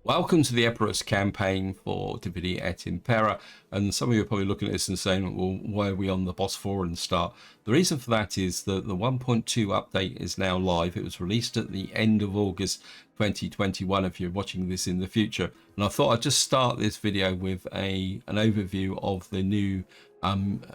Welcome to the Epirus campaign for Dividi Et Impera, and some of you are probably looking at this and saying, well, why are we on the boss forum start? The reason for that is that the 1.2 update is now live. It was released at the end of August 2021 if you're watching this in the future, and I thought I'd just start this video with an overview of the new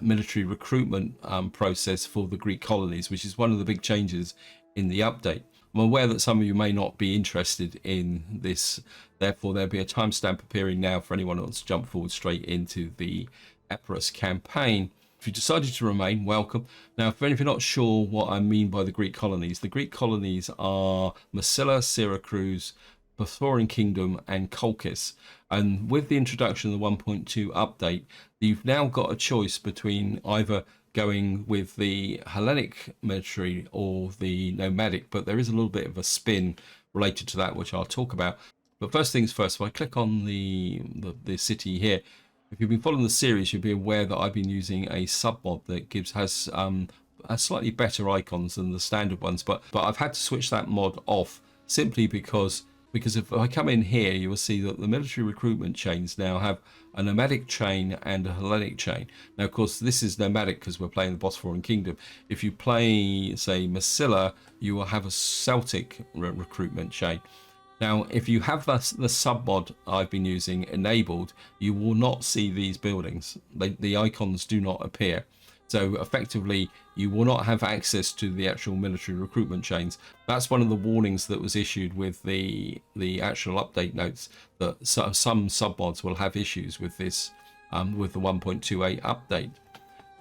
military recruitment process for the Greek colonies, which is one of the big changes in the update. I'm aware that some of you may not be interested in this, therefore there'll be a timestamp appearing now for anyone who wants to jump forward straight into the Epirus campaign. If you decided to remain, welcome. Now, if you're not sure what I mean by the Greek colonies are Massilia, Syracuse, Bosphorian Kingdom and Colchis. And with the introduction of the 1.2 update, you've now got a choice between either going with the Hellenic military or the nomadic, but there is a little bit of a spin related to that, which I'll talk about. But first things first, if I click on the city here, if you've been following the series, you'll be aware that I've been using a submod that has slightly better icons than the standard ones, but I've had to switch that mod off simply because if I come in here, you will see that the military recruitment chains now have a nomadic chain and a Hellenic chain. Now, of course, this is nomadic because we're playing the Bosphorian Kingdom. If you play, say, Massilia, you will have a Celtic recruitment chain. Now, if you have the submod I've been using enabled, you will not see these buildings. The icons do not appear. So effectively, you will not have access to the actual military recruitment chains. That's one of the warnings that was issued with the actual update notes, that some submods will have issues with this, with the 1.28 update.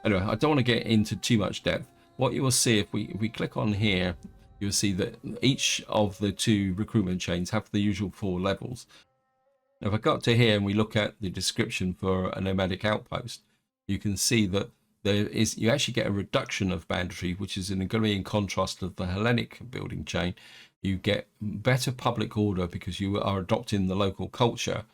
Anyway, I don't want to get into too much depth. What you will see if we click on here, you'll see that each of the two recruitment chains have the usual 4 levels. Now, if I got to here and we look at the description for a nomadic outpost, you can see that you actually get a reduction of banditry, which is going to be in contrast to the Hellenic building chain. You get better public order because you are adopting the local culture.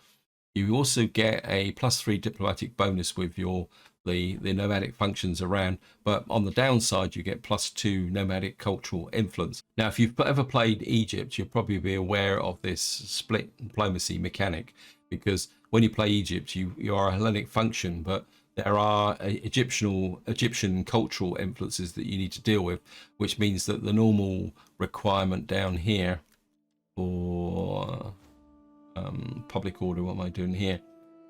You also get a +3 diplomatic bonus with the nomadic functions around, but on the downside you get +2 nomadic cultural influence. Now, if you've ever played Egypt, you'll probably be aware of this split diplomacy mechanic, because when you play Egypt, you are a Hellenic function, but there are Egyptian cultural influences that you need to deal with, which means that the normal requirement down here for public order, what am I doing here?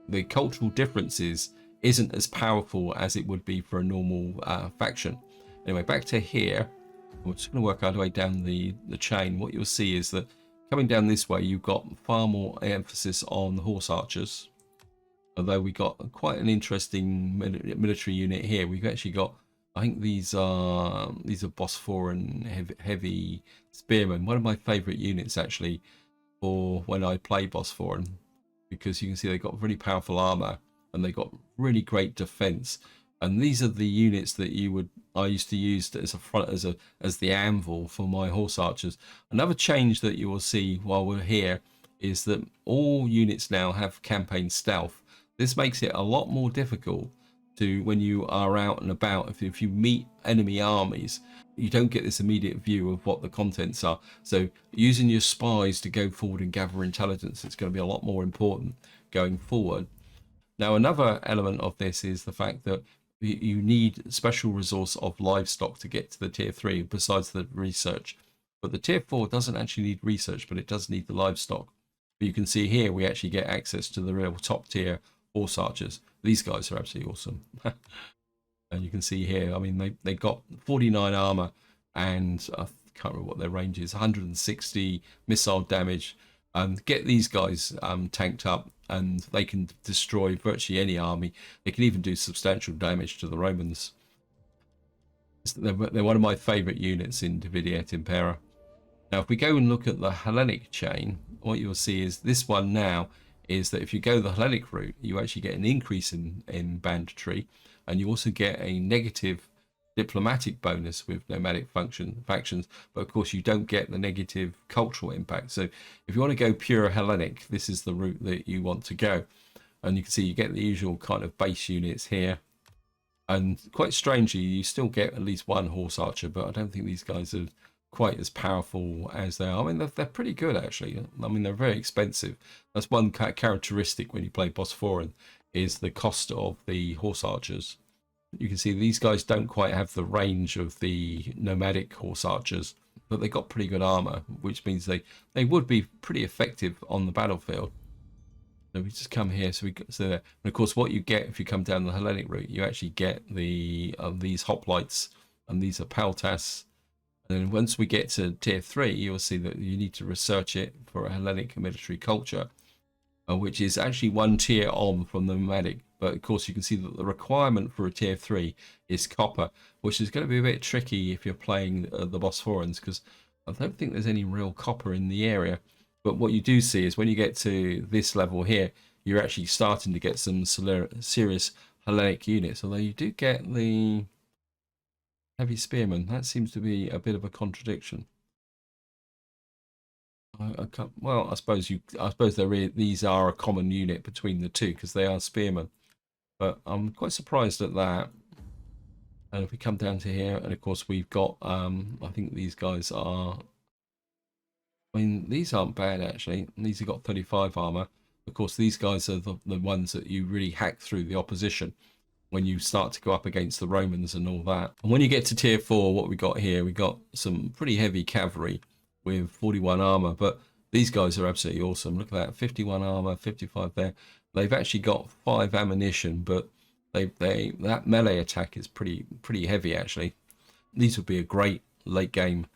The cultural differences isn't as powerful as it would be for a normal faction. Anyway, back to here. We're just going to work our way down the chain. What you'll see is that coming down this way, you've got far more emphasis on the horse archers. Although we got quite an interesting military unit here. We've actually got, I think these are Bosphorian heavy spearmen. One of my favourite units actually for when I play Bosphorian, because you can see they've got really powerful armour and they've got really great defence. And these are the units that I used to use as a front as the anvil for my horse archers. Another change that you will see while we're here is that all units now have campaign stealth. This makes it a lot more difficult to, when you are out and about, if you meet enemy armies, you don't get this immediate view of what the contents are. So using your spies to go forward and gather intelligence, it's going to be a lot more important going forward. Now, another element of this is the fact that you need special resource of livestock to get to the tier 3 besides the research. But the tier 4 doesn't actually need research, but it does need the livestock. But you can see here we actually get access to the real top tier horse archers. These guys are absolutely awesome. And you can see here, I mean, they got 49 armor and I can't remember what their range is, 160 missile damage. Get these guys tanked up and they can destroy virtually any army. They can even do substantial damage to the Romans. They're one of my favorite units in Dividi Et Impera. Now, if we go and look at the Hellenic chain, what you'll see is this one now is that if you go the Hellenic route, you actually get an increase in banditry, and you also get a negative diplomatic bonus with nomadic factions, but of course you don't get the negative cultural impact. So if you want to go pure Hellenic, this is the route that you want to go. And you can see you get the usual kind of base units here, and quite strangely you still get at least one horse archer, but I don't think these guys are quite as powerful as they are. I mean, they're pretty good actually. I mean, they're very expensive. That's one characteristic when you play Bosphoran, is the cost of the horse archers. You can see these guys don't quite have the range of the nomadic horse archers, but they got pretty good armor, which means they would be pretty effective on the battlefield. So we just come here, so and of course what you get if you come down the Hellenic route, you actually get the these hoplites, and these are Paltas. And then once we get to tier 3, you'll see that you need to research it for a Hellenic military culture, which is actually one tier on from the nomadic. But of course you can see that the requirement for a tier 3 is copper, which is going to be a bit tricky if you're playing the Bosphorans, because I don't think there's any real copper in the area. But what you do see is when you get to this level here, you're actually starting to get some serious Hellenic units, although you do get the heavy spearmen. That seems to be a bit of a contradiction. Well, I suppose these are a common unit between the two because they are spearmen, but I'm quite surprised at that. And if we come down to here, and of course we've got I think these guys are, I mean, these aren't bad actually. These have got 35 armor. Of course, these guys are the ones that you really hack through the opposition when you start to go up against the Romans and all that. And when you get to tier 4, what we got here, we got some pretty heavy cavalry with 41 armor, but these guys are absolutely awesome. Look at that, 51 armor, 55 there. They've actually got 5 ammunition, but that melee attack is pretty heavy actually. These would be a great late game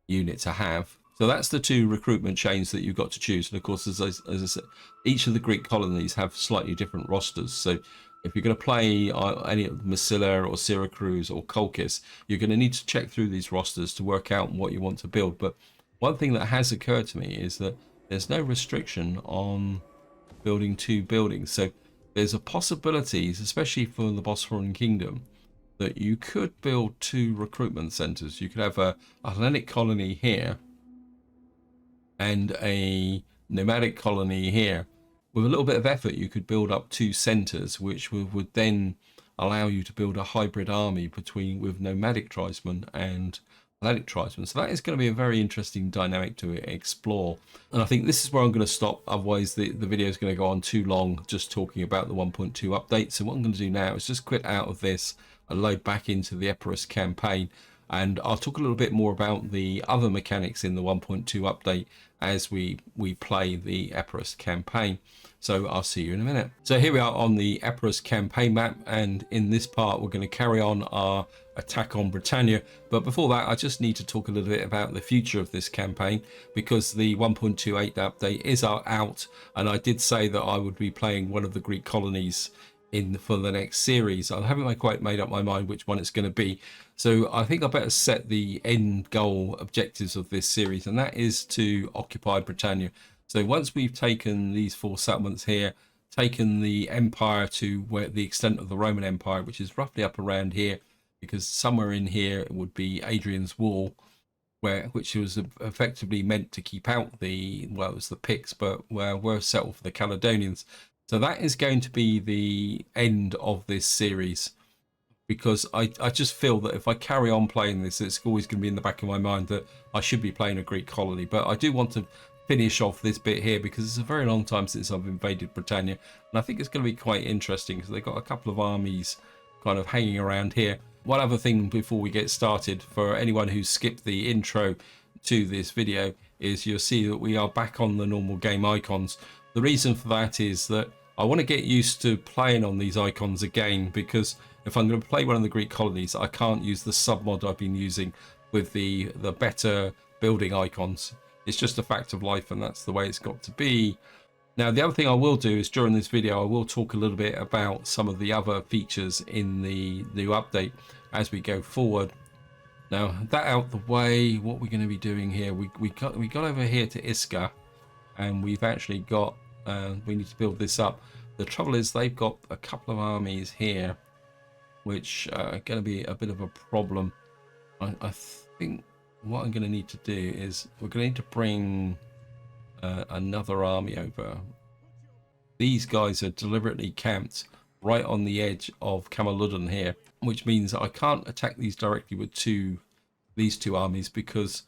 unit to have. So that's the 2 recruitment chains that you've got to choose. And of course, as I said, each of the Greek colonies have slightly different rosters. So if you're going to play any of Massilia or Syracuse or Colchis, you're going to need to check through these rosters to work out what you want to build. But one thing that has occurred to me is that there's no restriction on building 2 buildings. So there's a possibility, especially for the Bosporan Kingdom, that you could build 2 recruitment centers. You could have a Hellenic colony here and a nomadic colony here. With a little bit of effort, you could build up 2 centers, which would then allow you to build a hybrid army with nomadic tribesmen and Hellenic tribesmen. So that is going to be a very interesting dynamic to explore. And I think this is where I'm going to stop. Otherwise, the video is going to go on too long just talking about the 1.2 update. So what I'm going to do now is just quit out of this and load back into the Epirus campaign. And I'll talk a little bit more about the other mechanics in the 1.2 update as we play the Epirus campaign. So I'll see you in a minute. So here we are on the Epirus campaign map, and in this part we're going to carry on our attack on Britannia. But before that, I just need to talk a little bit about the future of this campaign, because the 1.28 update is out, and I did say that I would be playing one of the Greek colonies for the next series. I haven't quite made up my mind which one it's going to be, so I think I better set the end goal objectives of this series, and that is to occupy Britannia. So once we've taken these 4 settlements here, taken the empire to where the extent of the Roman Empire, which is roughly up around here, because somewhere in here would be Adrian's Wall, which was effectively meant to keep out it was the Picts, but were settled for the Caledonians. So that is going to be the end of this series, because I just feel that if I carry on playing this, it's always going to be in the back of my mind that I should be playing a Greek colony. But I do want to finish off this bit here, because it's a very long time since I've invaded Britannia, and I think it's going to be quite interesting because they've got a couple of armies kind of hanging around here. One other thing before we get started, for anyone who's skipped the intro to this video, is you'll see that we are back on the normal game icons. The reason for that is that I want to get used to playing on these icons again, because if I'm going to play one of the Greek colonies, I can't use the submod I've been using with the better building icons. It's just a fact of life, and that's the way it's got to be. Now, the other thing I will do is during this video, I will talk a little bit about some of the other features in the new update as we go forward. Now, that out the way, what we're going to be doing here, we got over here to Iska, and we've actually got, we need to build this up. The trouble is they've got a couple of armies here, which are going to be a bit of a problem. I think what I'm going to need to do is we're going to need to bring another army over. These guys are deliberately camped right on the edge of Camalodon here, which means I can't attack these directly with these two armies, because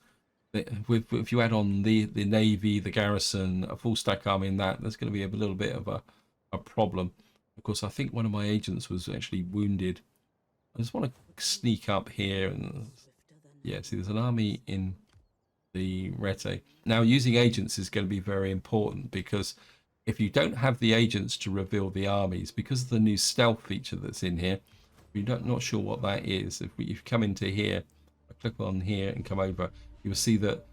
if you add on the navy, the garrison, a full stack army, and there's going to be a little bit of a problem. Of course, I think one of my agents was actually wounded. I just want to sneak up here and yeah, see, there's an army in the Rete. Now, using agents is going to be very important because if you don't have the agents to reveal the armies, because of the new stealth feature that's in here, you're not sure what that is. If you come into here, I click on here and come over, you will see that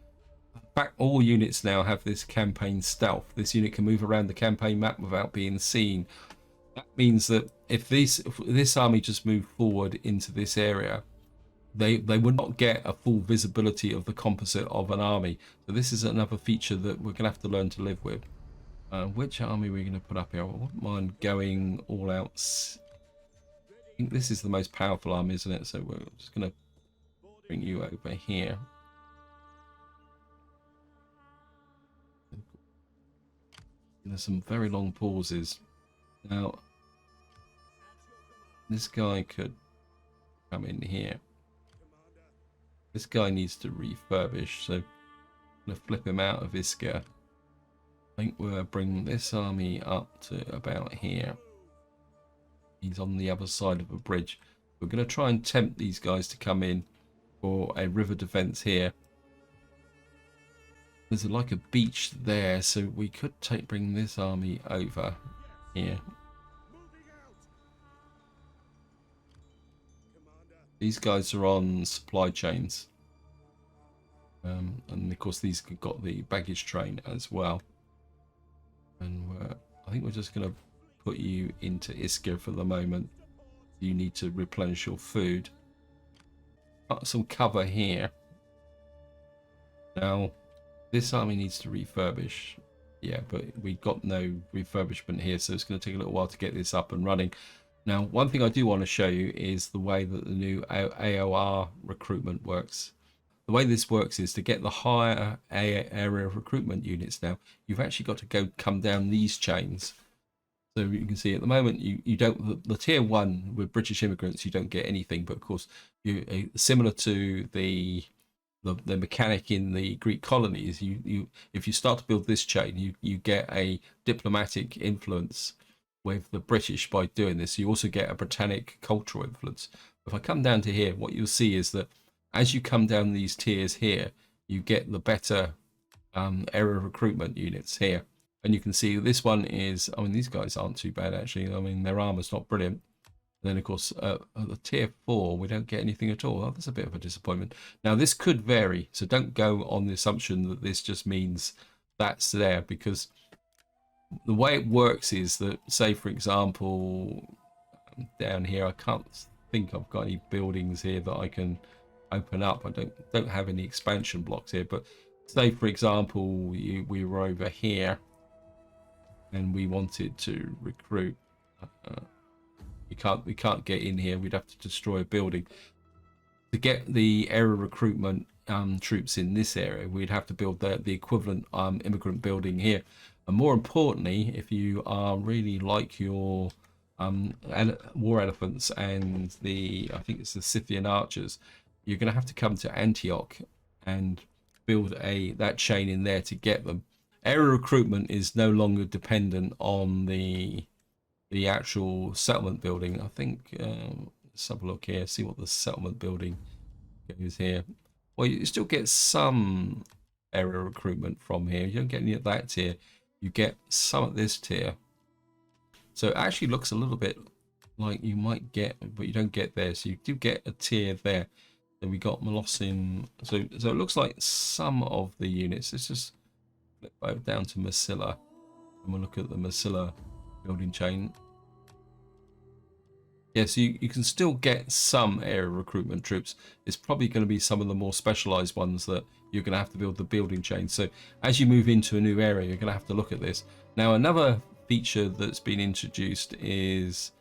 in fact all units now have this campaign stealth. This unit can move around the campaign map without being seen. That means that if this army just moved forward into this area, they would not get a full visibility of the composite of an army. So this is another feature that we're going to have to learn to live with. Which army are we going to put up here? I wouldn't mind going all out. I think this is the most powerful army, isn't it? So we're just going to bring you over here. There's some very long pauses. Now, this guy could come in here. This guy needs to refurbish, so I'm going to flip him out of Iska. I think we'll bring this army up to about here. He's on the other side of a bridge. We're going to try and tempt these guys to come in for a river defense here. There's like a beach there, so we could bring this army over here. These guys are on supply chains. And of course these have got the baggage train as well. And I think we're just going to put you into Iska for the moment. You need to replenish your food. Got some cover here. Now, this army needs to refurbish. Yeah, but we got no refurbishment here, so it's going to take a little while to get this up and running. Now, one thing I do want to show you is the way that the new AOR recruitment works. The way this works is to get the higher area recruitment units now, you've actually got to come down these chains. So you can see at the moment, you don't, the tier 1 with British immigrants, you don't get anything, but of course, similar to the mechanic in the Greek colonies, if you start to build this chain, you get a diplomatic influence with the British by doing this. You also get a Britannic cultural influence. If I come down to here, what you'll see is that as you come down these tiers here, you get the better area recruitment units here. And you can see this one is, I mean, these guys aren't too bad actually. I mean, their armor's not brilliant. And then of course, at the tier 4, we don't get anything at all. Oh, that's a bit of a disappointment. Now this could vary, so don't go on the assumption that this just means that's there, because the way it works is that, say for example, down here, I can't think I've got any buildings here that I can open up. I don't have any expansion blocks here, but say for example we were over here and we wanted to recruit, we can't get in here. We'd have to destroy a building to get the area recruitment troops in this area. We'd have to build the equivalent immigrant building here. And more importantly, if you are really like your war elephants and I think it's the Scythian archers, you're going to have to come to Antioch and build that chain in there to get them. Area recruitment is no longer dependent on the actual settlement building. I think let's have a look here, see what the settlement building goes here. Well, you still get some area recruitment from here. You don't get any of that tier. You get some at this tier. So it actually looks a little bit like you might get, but you don't get there. So you do get a tier there. Then we got Molossin. So it looks like some of the units. Let's just flip down to Massilla, and we'll look at the Massilla building chain. Yeah, so you can still get some area recruitment troops. It's probably going to be some of the more specialized ones that you're going to have to build the building chain. So as you move into a new area, you're going to have to look at this. Now, another feature that's been introduced is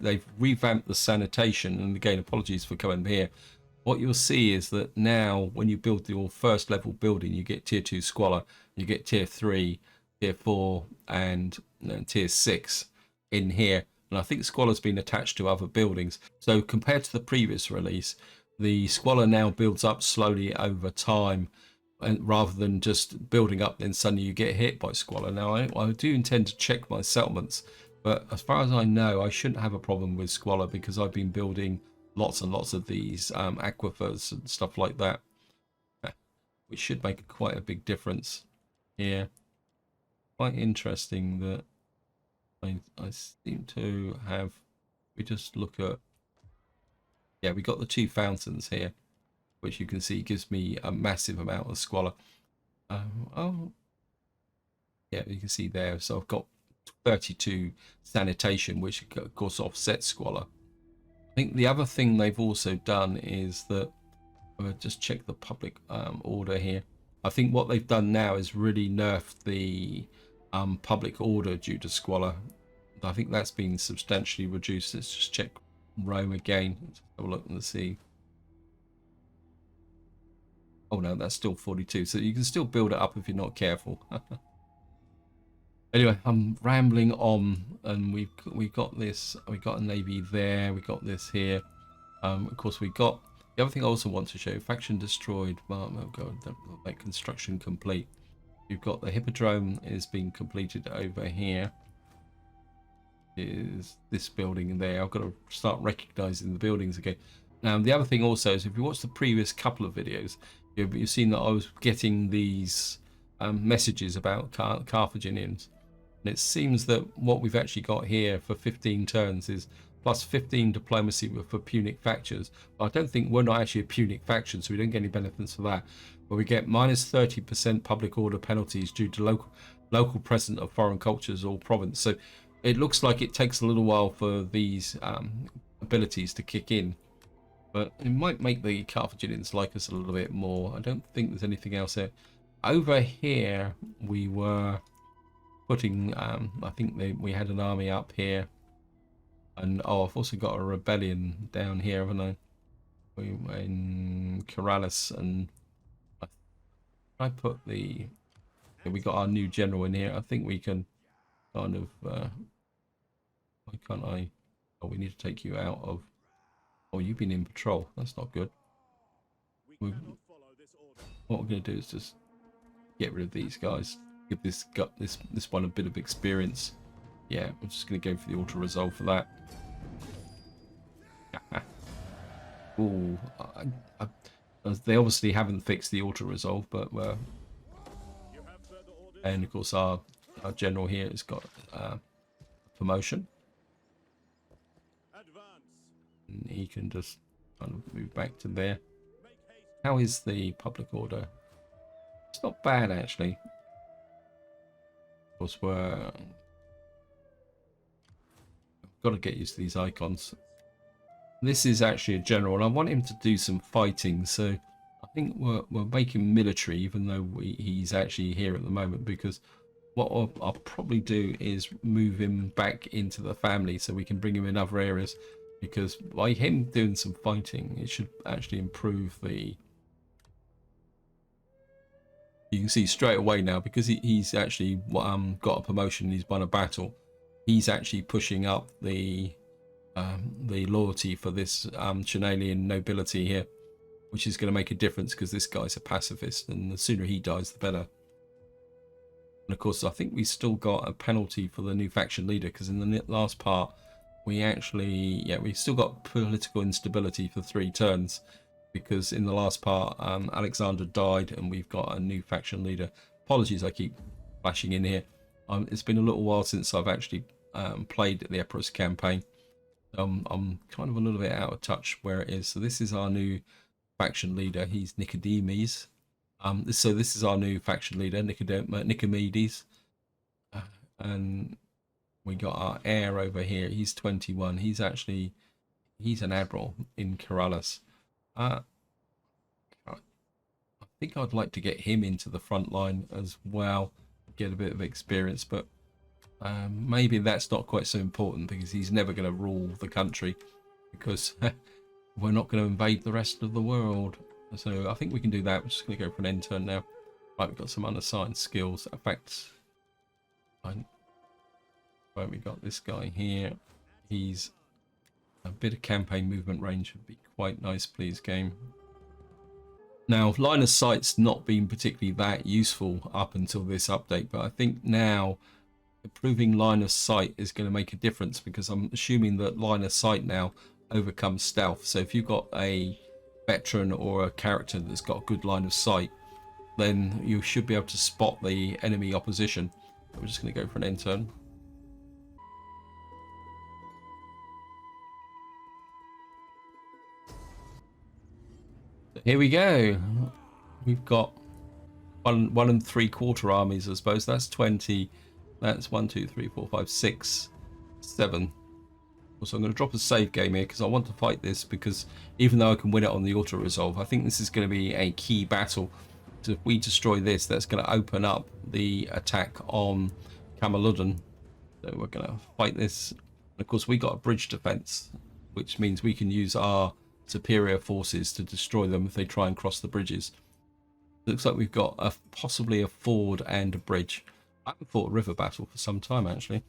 they've revamped the sanitation. And again, apologies for coming here. What you'll see is that now when you build your first level building, you get tier 2 squalor, you get tier 3, tier 4, and tier 6 in here. And I think Squalor's been attached to other buildings. So compared to the previous release, the Squalor now builds up slowly over time. and rather than just building up, then suddenly you get hit by squalor. Now, I do intend to check my settlements, but as far as I know, I shouldn't have a problem with squalor because I've been building lots and lots of these aquifers and stuff like that, which should make quite a big difference here. Quite interesting that I seem to have. We just look at, yeah, we got the 2 fountains here, which you can see gives me a massive amount of squalor. Oh, yeah, you can see there. So I've got 32 sanitation, which of course offsets squalor. I think the other thing they've also done is that, I'll just check the public order here. I think what they've done now is really nerfed the public order due to squalor. I think that's been substantially reduced. Let's just check Rome again. Let's have a look and see. Oh no, that's still 42. So you can still build it up if you're not careful. Anyway, I'm rambling on, and we've got this. We got a navy there. We got this here. Of course, we got the other thing I also want to show: faction destroyed. Well, oh god, that construction complete. You've got the hippodrome is being completed over here. Is this building there? I've got to start recognizing the buildings again. Now, the other thing also is if you watch the previous couple of videos, you've seen that I was getting these messages about Carthaginians. And it seems that what we've actually got here for 15 turns is plus 15 diplomacy for Punic factions. But I don't think we're not actually a Punic faction, so we don't get any benefits for that. But we get minus 30% public order penalties due to local presence of foreign cultures or province. So it looks like it takes a little while for these abilities to kick in. But it might make the Carthaginians like us a little bit more. I don't think there's anything else there. Over here, we were putting, I think we had an army up here. And, oh, I've also got a rebellion down here, haven't I? We were in Corrales, and I put the, yeah, we got our new general in here. I think we can kind of, why can't I? Oh, we need to take you out of, oh, you've been in patrol. That's not good. What we're going to do is just get rid of these guys. Give this one a bit of experience. Yeah, I'm just going to go for the auto resolve for that. Oh, they obviously haven't fixed the auto resolve, but and of course our general here has got promotion. And he can just kind of move back to there. How is the public order? It's not bad actually. Of course, we've got to get used to these icons. This is actually a general, and I want him to do some fighting. So I think we're making military, even though he's actually here at the moment. Because what I'll probably do is move him back into the family, so we can bring him in other areas. Because by him doing some fighting, it should actually improve the. You can see straight away now, because he's actually got a promotion. He's won a battle. He's actually pushing up the loyalty for this Chenalian nobility here, which is going to make a difference because this guy's a pacifist, and the sooner he dies, the better. And of course, I think we still got a penalty for the new faction leader, because in the last part, we actually, yeah, we've still got political instability for 3 turns. Because in the last part, Alexander died and we've got a new faction leader. Apologies, I keep flashing in here. It's been a little while since I've actually played the Epirus Campaign. I'm kind of a little bit out of touch where it is. So this is our new faction leader. He's Nicodemus. So this is our new faction leader, Nicomedes. And we got our heir over here. He's 21. He's an admiral in Corrales. I think I'd like to get him into the front line as well, get a bit of experience, but maybe that's not quite so important because he's never going to rule the country because we're not going to invade the rest of the world. So I think we can do that. We're just going to go for an end turn now. Right, we've got some unassigned skills. Effects. Right, we got this guy here. He's a bit of campaign movement range would be quite nice, please, game. Now, line of sight's not been particularly that useful up until this update, but I think now improving line of sight is going to make a difference, because I'm assuming that line of sight now overcomes stealth. So if you've got a veteran or a character that's got a good line of sight, then you should be able to spot the enemy opposition. We're just going to go for an end turn. Here we go. We've got one and 3/4 armies, I suppose. That's 20. That's 1, 2, 3, 4, 5, 6, 7. So I'm going to drop a save game here because I want to fight this, because even though I can win it on the auto resolve, I think this is going to be a key battle. So if we destroy this, that's going to open up the attack on Camalodon. So we're going to fight this. And of course, we got a bridge defense, which means we can use our superior forces to destroy them if they try and cross the bridges. Looks like we've got possibly a ford and a bridge. I haven't fought a river battle for some time, actually.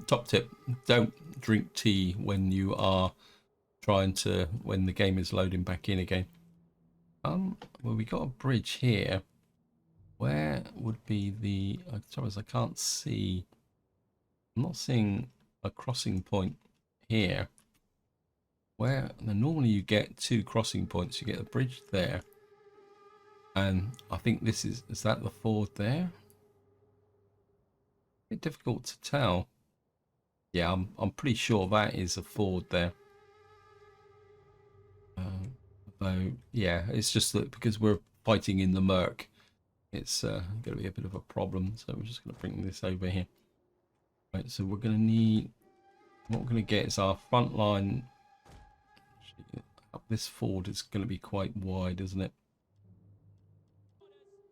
Top tip: don't drink tea when you are when the game is loading back in again. Well, we got a bridge here. Where would be the? As I can't see. I'm not seeing a crossing point here. Where normally you get 2 crossing points. You get a bridge there, and I think this is that the ford there? A bit difficult to tell. Yeah, I'm pretty sure that is a ford there. Though, yeah, it's just that because we're fighting in the murk, it's going to be a bit of a problem. So we're just going to bring this over here. Right, so we're going to need, what we're going to get is our front line. Up this ford is going to be quite wide, isn't it?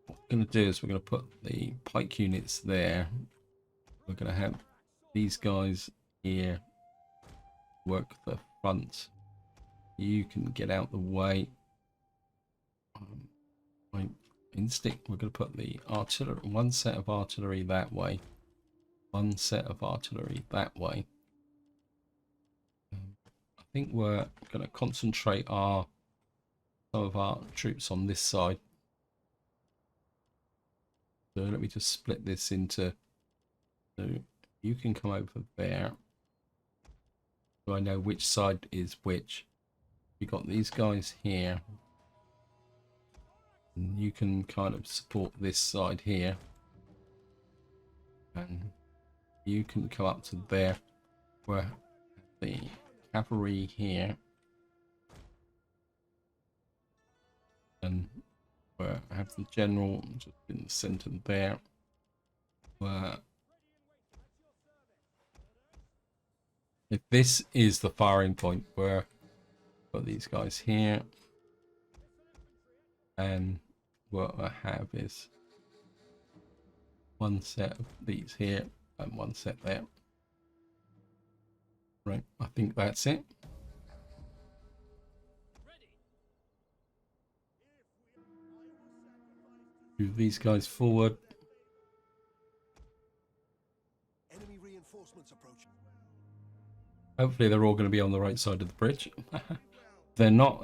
What we're going to do is we're going to put the pike units there. We're going to have these guys here work the front. You can get out the way. My instinct, we're going to put the artillery, one set of artillery that way, one set of artillery that way. I think we're going to concentrate some of our troops on this side. So let me just split this into, so you can come over there. So I know which side is which. We got these guys here. And you can kind of support this side here. And you can come up to there. Where the cavalry here. And where I have the general just in the center there. Where if this is the firing point, where got these guys here, and what I have is one set of these here and one set there. Right, I think that's it. Move these guys forward. Enemy reinforcements approaching. Hopefully they're all going to be on the right side of the bridge. They're not,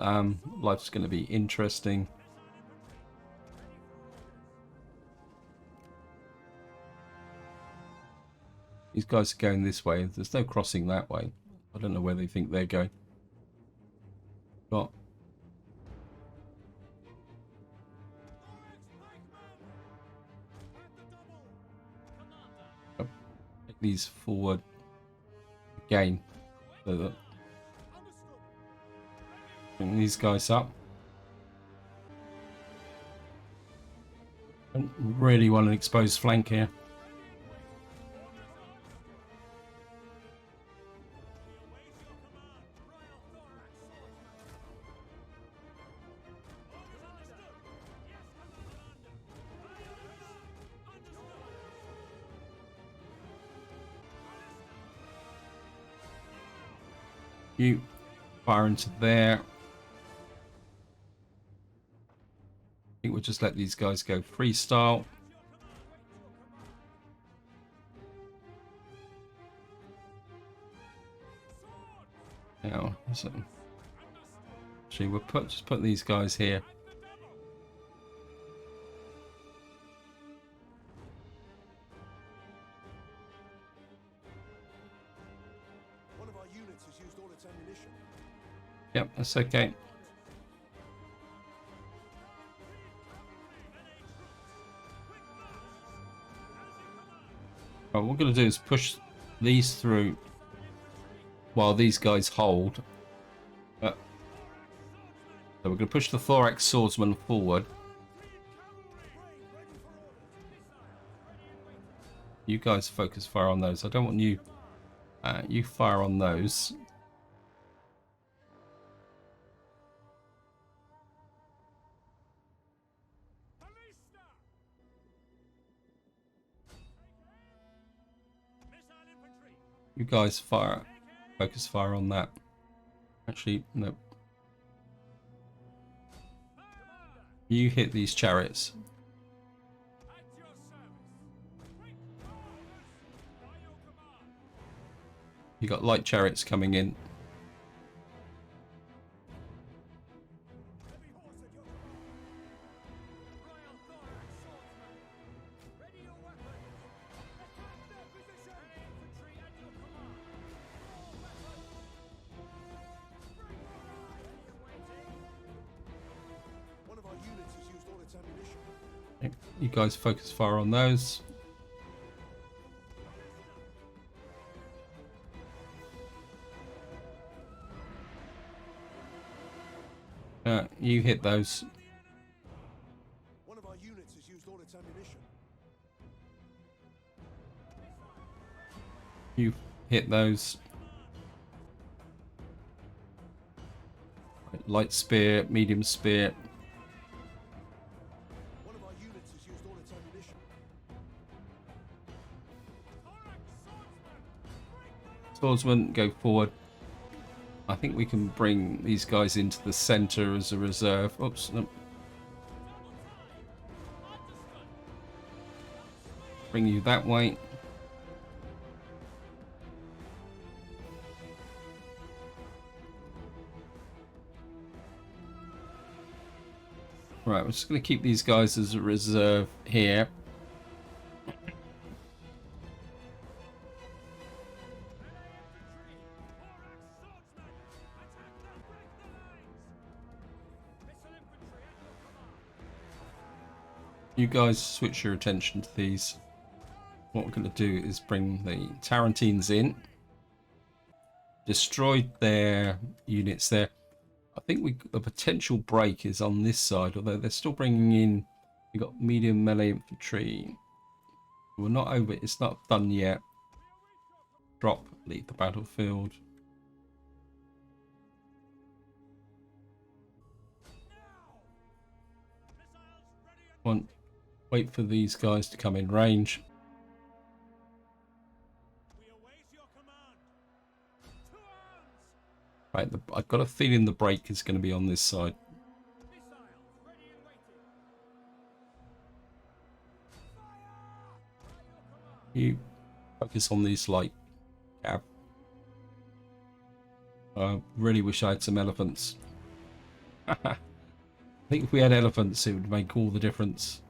life's going to be interesting. These guys are going this way. There's no crossing that way. I don't know where they think they're going. Got take these forward again. So that bring these guys up. Don't really want an exposed flank here. You fire into there. I think we'll just let these guys go freestyle. Now, so Actually, we'll just put these guys here. One of our units has used all its ammunition. Yep, that's okay. Right, what we're going to do is push these through while these guys hold. So we're going to push the thorax swordsman forward. You guys focus fire on those. I don't want you. You fire on those. You guys fire. Focus fire on that. Actually, no. You hit these chariots. You got light chariots coming in. One of our units has used all its ammunition. You guys focus fire on those. You hit those. One of our units has used all its ammunition. You hit those. Light spear, medium spear. One of our units has used all its ammunition. Swordsman, go forward. I think we can bring these guys into the center as a reserve. Oops. No. Bring you that way. Right, we're just going to keep these guys as a reserve here. You guys switch your attention to these. What we're going to do is bring the Tarantines in. Destroyed their units there. I think the potential break is on this side, although they're still bringing in. We've got medium melee infantry. We're not over. It's not done yet. Drop, leave the battlefield. Wait for these guys to come in range. Right, I've got a feeling the break is going to be on this side. You focus on these light cab. I really wish I had some elephants. I think if we had elephants, it would make all the difference.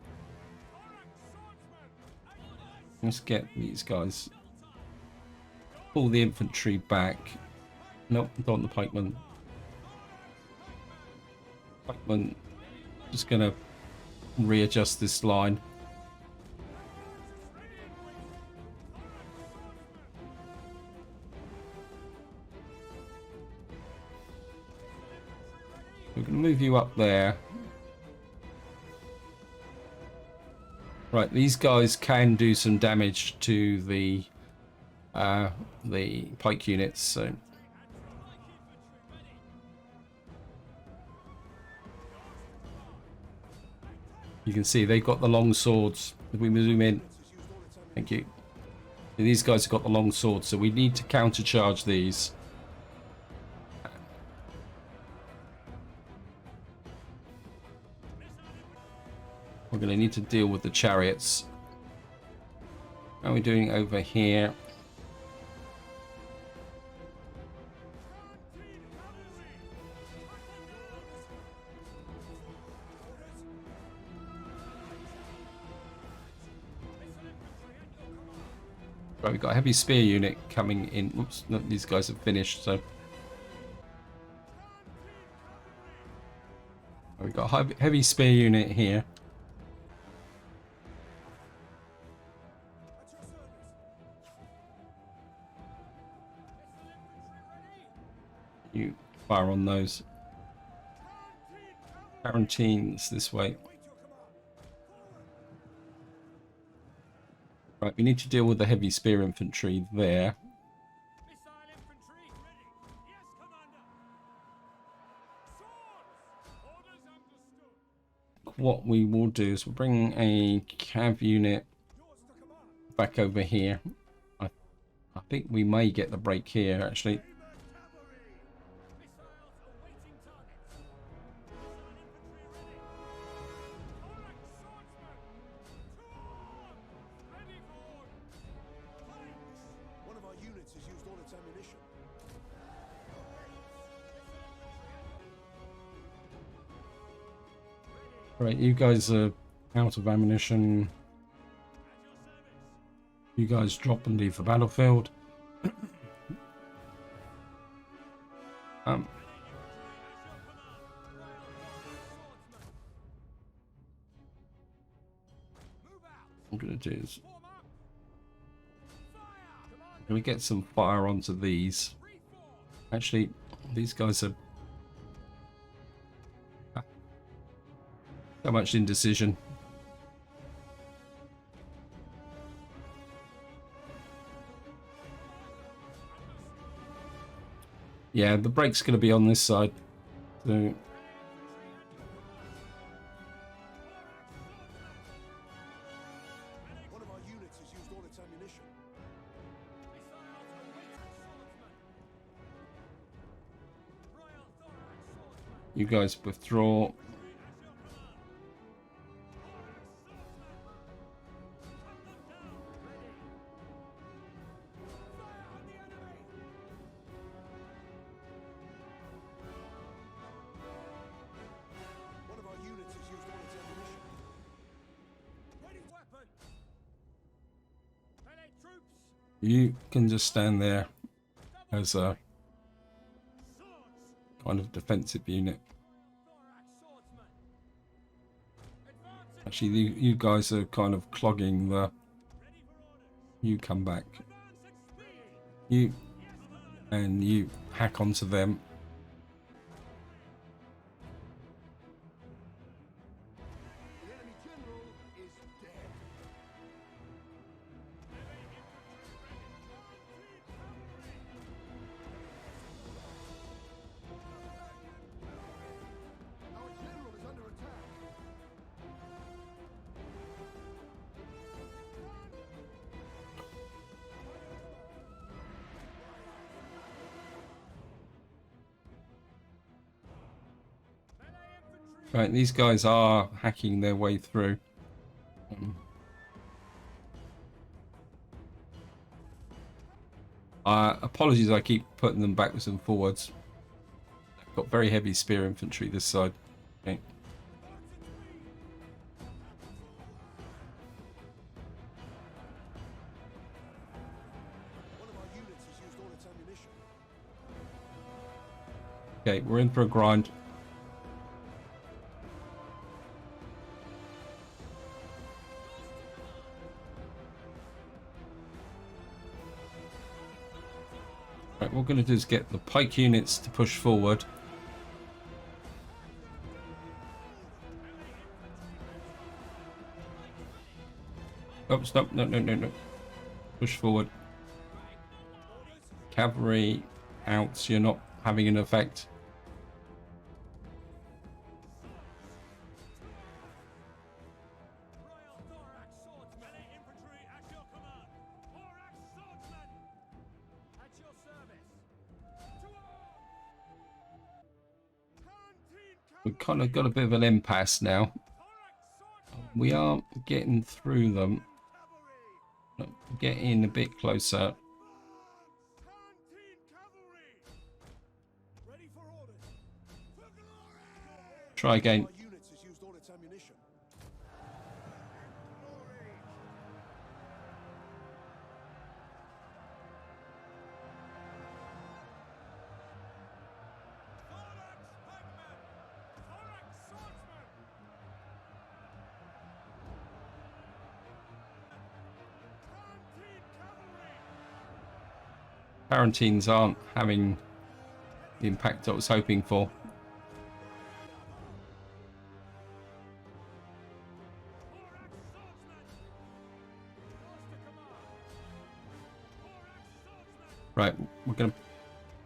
Let's get these guys. Pull the infantry back. Nope, don't the pikemen. Pikemen, just gonna readjust this line. We're gonna move you up there. Right, these guys can do some damage to the pike units, so. You can see they've got the long swords. If we zoom in, thank you. These guys have got the long swords, so we need to countercharge these. We're going to need to deal with the chariots. How are we doing over here? Right, we've got a heavy spear unit coming in. Oops, no, these guys have finished, so we've got a heavy spear unit here. At your service. You fire on those. Quarantines this way. Wait your command. Forward. Right, we need to deal with the heavy spear infantry there. Missile infantry ready. Yes, Commander. Swords. Orders understood. What we will do is we'll bring a cav unit Yours to command. back over here. I think we may get the break here, actually. Missiles awaiting targets. Missile infantry ready. Thorax swordsman. To arms. Ready for planks. One of our units has used all its ammunition. Right, you guys are out of ammunition. You guys drop and leave the battlefield. What I'm going to do is Form up. Fire. Commander. let me get some fire onto these. Reform. Actually, these guys are so much indecision. Yeah, the brake's going to be on this side. So One of our units has used all its ammunition. Missiles awaiting swordsman. Royal thorax swordsman. you guys withdraw. One of our units has used all its ammunition. Ready weapon. Melee troops. You can just stand there as a Swords. kind of defensive unit. Thorax swordsman. Advance. Actually, you guys are kind of clogging the... Ready for orders. You come back. Advance at speed. You Yes, Commander. and you hack onto them. The enemy general is dead. Our general is under attack. Melee infantry. Right, these guys are hacking their way through. Apologies, I keep putting them backwards and forwards. I've got very heavy spear infantry this side. Okay. One of our units has used all its ammunition. Okay, we're in for a grind. Right, what we're going to do is get the pike units to push forward. Oh, stop. No, no, no, no. Push forward. Cavalry out, so you're not having an effect. Royal thorax swordsman. Melee infantry at your command. Thorax swordsman. At your service. To arms. Canteen We've kind of got a bit of an impasse now. thorax swordsman. We are getting through them. Cavalry. Get in a bit closer. Canteen cavalry. Ready for orders. For glory. Try again. Our units has used all its ammunition. Tarantines aren't having the impact I was hoping for. Right,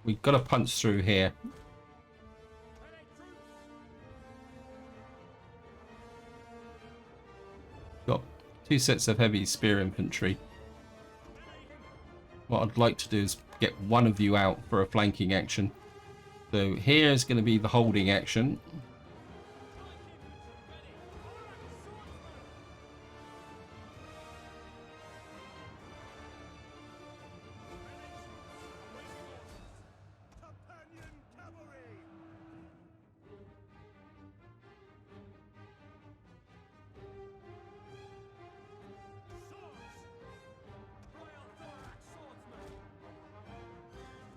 we've got to punch through here. Got 2 sets of heavy spear infantry. What I'd like to do is get one of you out for a flanking action. So here is going to be the holding action. Companion cavalry!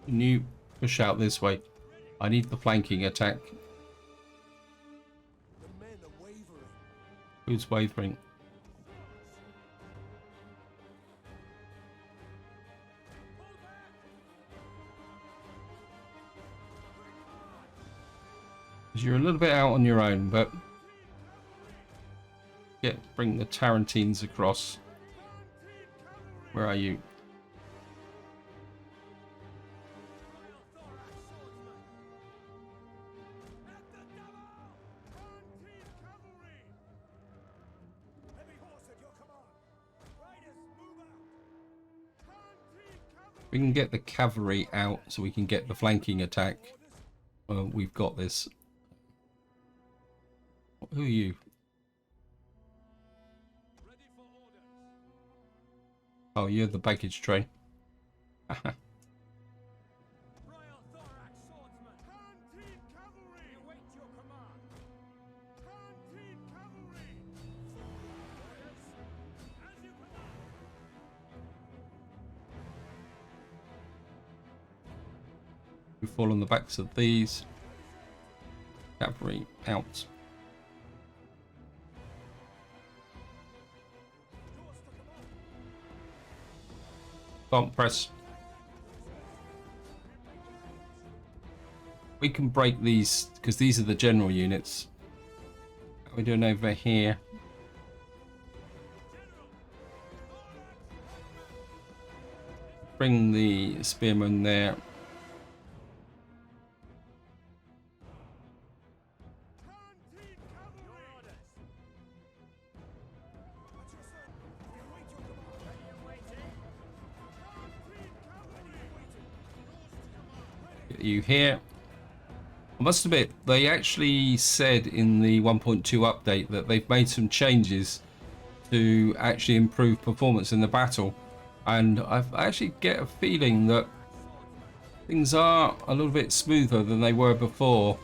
Can you push out this way? I need the flanking attack. The men are wavering. Who's wavering? Because you're a little bit out on your own, but bring the Tarantines across. Where are you? We can get the cavalry out so we can get the flanking attack. We've got this. Who are you? Oh, you're the baggage train. We fall on the backs of these. Cavalry out. Bump press. We can break these because these are the general units. How are we doing over here? Bring the spearmen there. You here. I must admit, they actually said in the 1.2 update that they've made some changes to actually improve performance in the battle, and I actually get a feeling that things are a little bit smoother than they were before,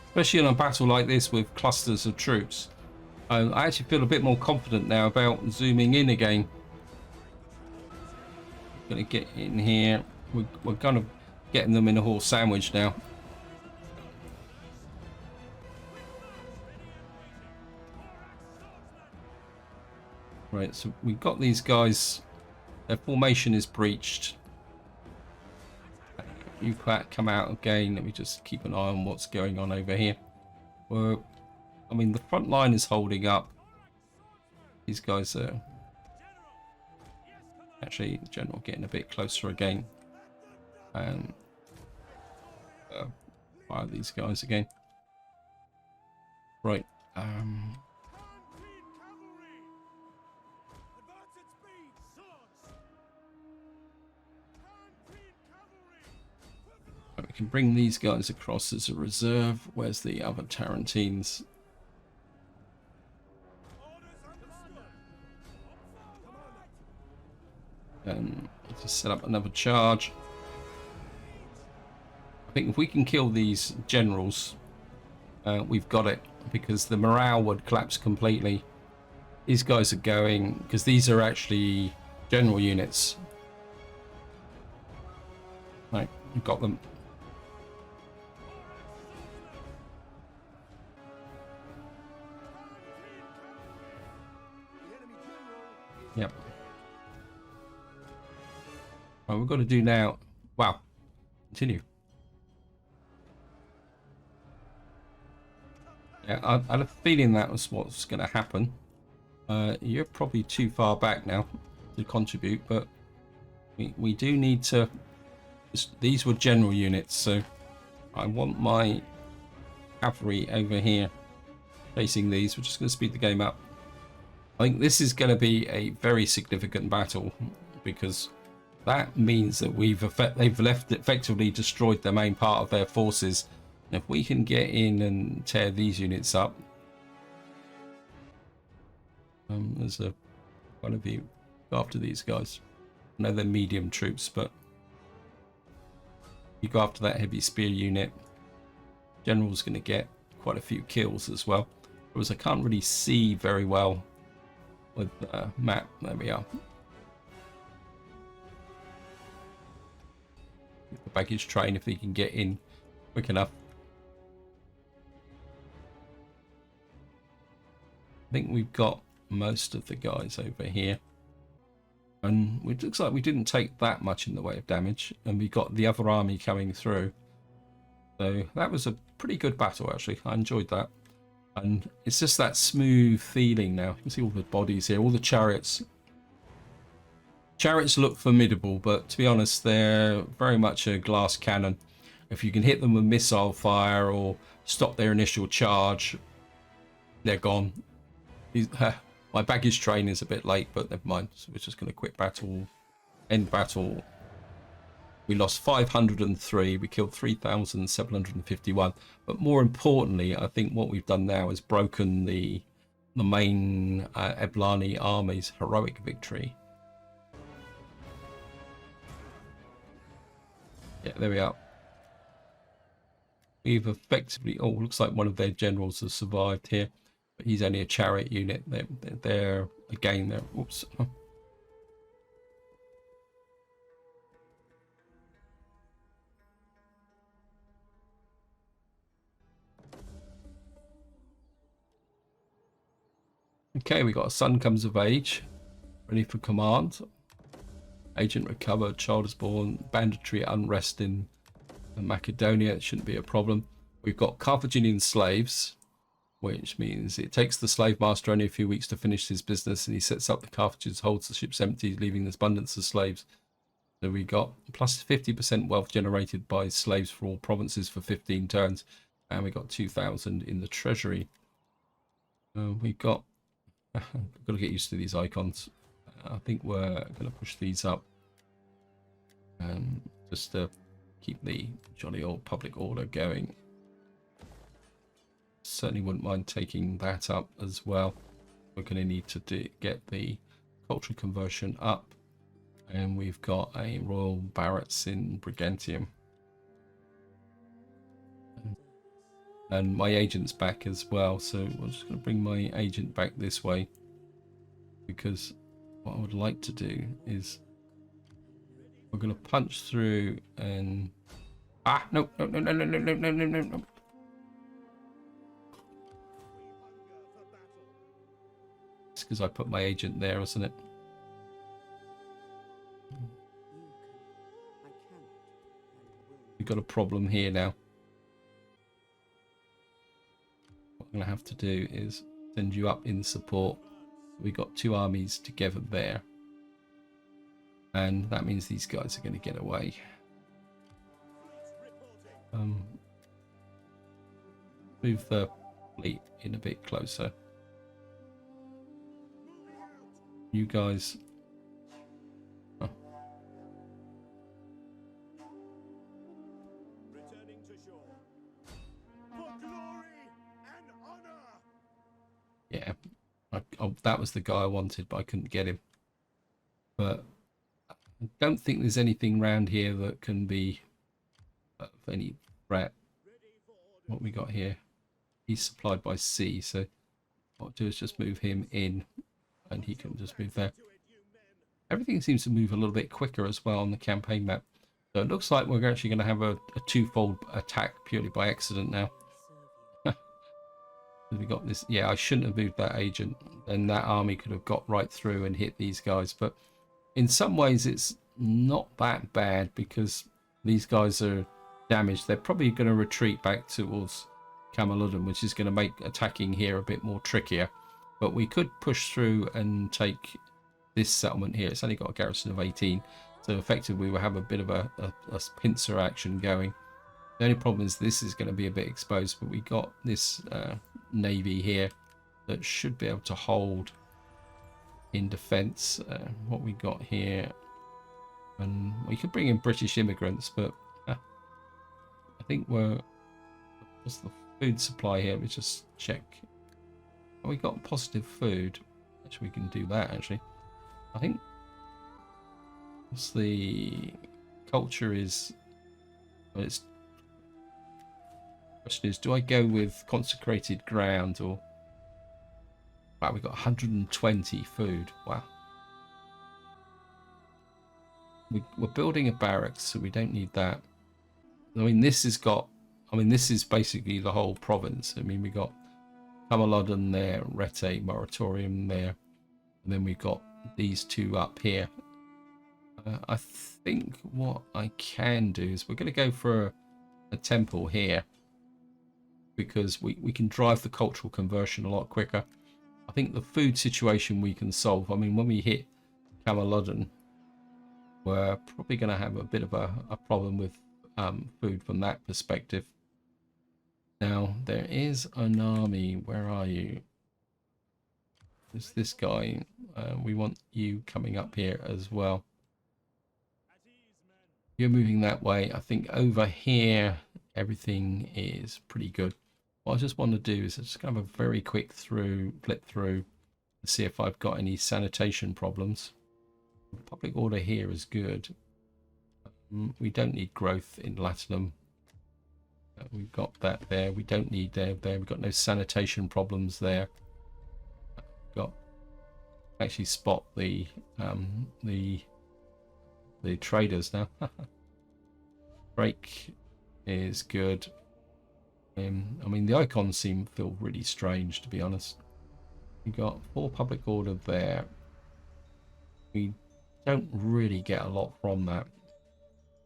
especially in a battle like this with clusters of troops. I actually feel a bit more confident now about zooming in again. Gonna get in here. We're kind of getting them in a horse sandwich now. Right, so we've got these guys. Their formation is breached. You come out again. Let me just keep an eye on what's going on over here. Well, I mean, the front line is holding up. These guys are actually, general, getting a bit closer again. And fire these guys again. Right. We can bring these guys across as a reserve. Where's the other Tarantines? Just set up another charge. I think if we can kill these generals, we've got it, because the morale would collapse completely. These guys are going, because these are actually general units. Right, we've got them. Yep. What we've got to do now, Wow. Continue. Yeah, I had a feeling that was what's going to happen. You're probably too far back now to contribute, but we do need to... These were general units, so I want my cavalry over here facing these. We're just going to speed the game up. I think this is going to be a very significant battle, because that means that they've effectively destroyed the main part of their forces. And if we can get in and tear these units up, there's a one of you go after these guys. I know they're medium troops, but you go after that heavy spear unit. General's going to get quite a few kills as well. Whereas I can't really see very well with the map. There we are. The baggage train, if they can get in quick enough. I think we've got most of the guys over here, and it looks like we didn't take that much in the way of damage, and we got the other army coming through. So that was a pretty good battle, actually. I enjoyed that, and it's just that smooth feeling now. You can see all the bodies here, all the chariots. Chariots look formidable, but to be honest, they're very much a glass cannon. If you can hit them with missile fire or stop their initial charge, they're gone. My baggage train is a bit late, but never mind. So we're just going to quit battle, end battle. We lost 503. We killed 3,751. But more importantly, I think what we've done now is broken the main Eblani army's heroic victory. Yeah, there we are. We've effectively... Oh, looks like one of their generals has survived here. But he's only a chariot unit. They're again, they're... Oops. Okay, we got a son comes of age. Ready for command. Agent recovered. Child is born. Banditry unrest in Macedonia. It shouldn't be a problem. We've got Carthaginian slaves, which means it takes the slave master only a few weeks to finish his business, and he sets up the Carthaginians, holds the ships empty, leaving an abundance of slaves. So we got plus 50% wealth generated by slaves for all provinces for 15 turns, and we got 2,000 in the treasury. We've got... I've got to get used to these icons. I think we're going to push these up, just to keep the jolly old public order going. Certainly wouldn't mind taking that up as well. We're going to need to get the cultural conversion up, and we've got a royal barracks in Brigantium, and my agent's back as well. So I'm just going to bring my agent back this way, because what I would like to do is we're going to punch through and no. It's because I put my agent there, isn't it? We've got a problem here now. What I'm going to have to do is send you up in support. We got two armies together there, and that means these guys are going to get away. Move the fleet in a bit closer. You guys... Oh. Returning to shore. For glory and honor. Yeah, that was the guy I wanted, but I couldn't get him. But I don't think there's anything around here that can be of any threat. What we got here? He's supplied by sea, so what I'll do is just move him in, and he can just move there. Everything seems to move a little bit quicker as well on the campaign map. So it looks like we're actually going to have a twofold attack purely by accident now. We got this. Yeah, I shouldn't have moved that agent, and that army could have got right through and hit these guys. But in some ways it's not that bad, because These guys are damaged. They're probably going to retreat back towards Camelodon, which is going to make attacking here a bit more trickier. But we could push through and take this settlement here. It's only got a garrison of 18, so effectively we'll have a bit of a pincer action going. The only problem is this is going to be a bit exposed, but we got this navy here that should be able to hold in defense. What we got here, and we could bring in British immigrants, but I think what's the food supply here? Let me just check. Oh, we got positive food. Actually, we can do that. Actually, I think what's the culture is. Well, it's question is, do I go with consecrated ground or? Wow, we got 120 food. Wow. We're building a barracks, so we don't need that. I mean, this has got. I mean, this is basically the whole province. I mean, we got Camelodon there, Rete, Moratorium there, and then we've got these two up here. I think what I can do is we're going to go for a temple here because we can drive the cultural conversion a lot quicker. I think the food situation we can solve. I mean, when we hit Camelodon, we're probably going to have a bit of a problem with food from that perspective. Now, there is an army. Where are you? There's this guy. We want you coming up here as well. You're moving that way. I think over here, everything is pretty good. What I just want to do is just have a very quick flip through, and see if I've got any sanitation problems. Public order here is good. We don't need growth in Latinum. We've got that there. We don't need there. We've got no sanitation problems there. Got actually spot the traders now. Break is good. I mean, the icons feel really strange, to be honest. We got 4 public order there. We don't really get a lot from that.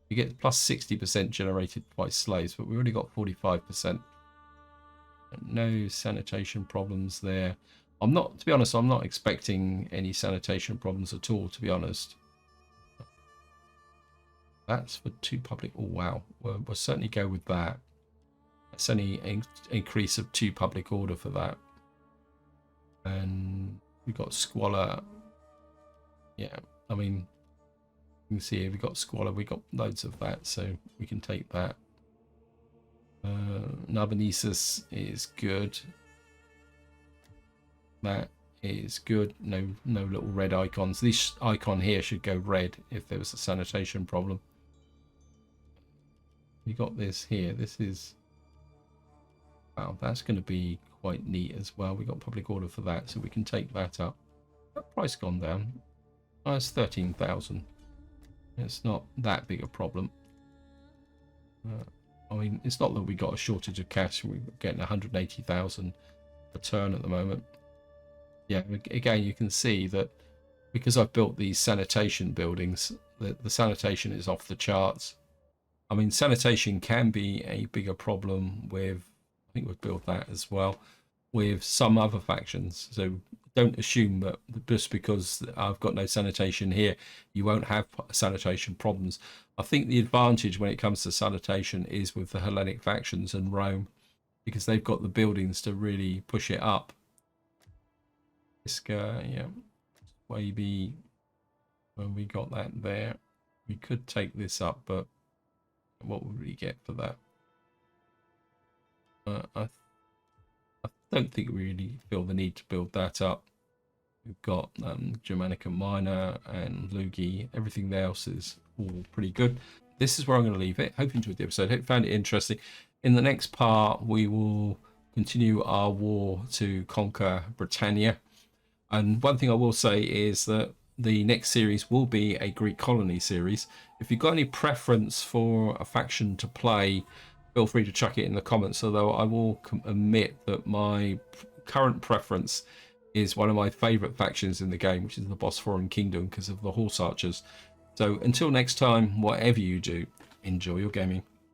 We get plus 60% generated by slaves, but we already got 45%. No sanitation problems there. To be honest, I'm not expecting any sanitation problems at all, to be honest. That's for 2 public. Oh, wow. We'll certainly go with that. That's only an increase of 2 public order for that. And we got squalor. Yeah, I mean, you can see here we got squalor. We got loads of that, so we can take that. Narbonensis is good. That is good. No little red icons. This icon here should go red if there was a sanitation problem. We got this here. This is, wow, that's going to be quite neat as well. We got public order for that, so we can take that up. That price gone down. Oh, it's 13,000. It's not that big a problem. I mean, it's not that we got a shortage of cash. We're getting 180,000 a turn at the moment. Yeah, again, you can see that because I've built these sanitation buildings, the sanitation is off the charts. I mean, sanitation can be a bigger problem with, I think we've built that as well, with some other factions. So don't assume that just because I've got no sanitation here, you won't have sanitation problems. I think the advantage when it comes to sanitation is with the Hellenic factions and Rome, because they've got the buildings to really push it up. Iska, yeah, maybe when we got that there, we could take this up, but what would we get for that? I don't think we really feel the need to build that up. We've got Germanica Minor and Lugi. Everything else is all pretty good. This is where I'm going to leave it. Hope you enjoyed the episode. Hope you found it interesting. In the next part, we will continue our war to conquer Britannia. And one thing I will say is that the next series will be a Greek colony series. If you've got any preference for a faction to play, feel free to chuck it in the comments, although I will admit that my current preference is one of my favourite factions in the game, which is the Bosphorian Kingdom, because of the horse archers. So until next time, whatever you do, enjoy your gaming.